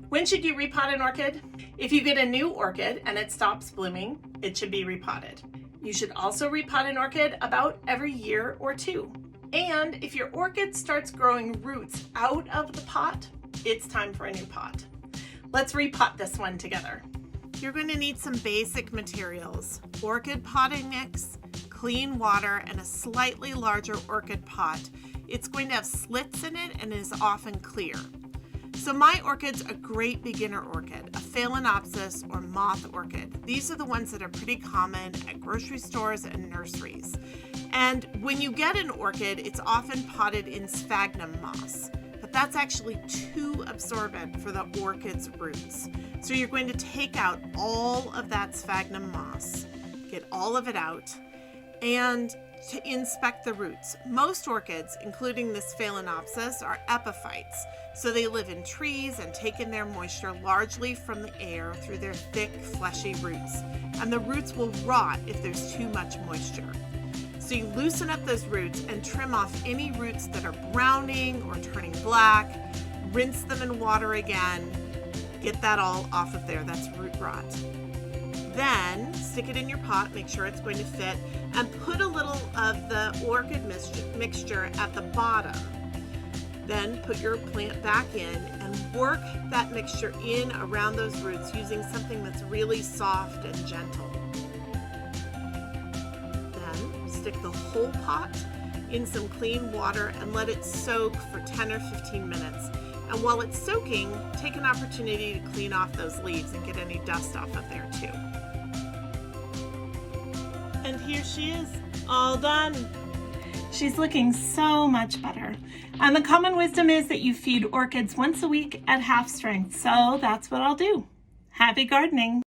When should you repot an orchid? If you get a new orchid and it stops blooming, it should be repotted. You should also repot an orchid about every year or two. And if your orchid starts growing roots out of the pot, it's time for a new pot. Let's repot this one together. You're going to need some basic materials: orchid potting mix, clean water, and a slightly larger orchid pot. It's going to have slits in it and is often clear. So my orchid's a great beginner orchid, a Phalaenopsis or moth orchid. These are the ones that are pretty common at grocery stores and nurseries. And when you get an orchid, it's often potted in sphagnum moss, but that's actually too absorbent for the orchid's roots. So you're going to take out all of that sphagnum moss, get all of it out, and to inspect the roots. Most orchids, including this Phalaenopsis, are epiphytes, so they live in trees and take in their moisture largely from the air through their thick, fleshy roots, and the roots will rot if there's too much moisture. So you loosen up those roots and trim off any roots that are browning or turning black, rinse them in water again, get that all off of there. That's root rot. Then stick it in your pot, make sure it's going to fit, and put a little of the orchid mixture at the bottom. Then put your plant back in and work that mixture in around those roots using something that's really soft and gentle. Then stick the whole pot in some clean water and let it soak for 10 or 15 minutes. And while it's soaking, take an opportunity to clean off those leaves and get any dust off of there too. And here she is, all done. She's looking so much better. And the common wisdom is that you feed orchids once a week at half strength. So that's what I'll do. Happy gardening.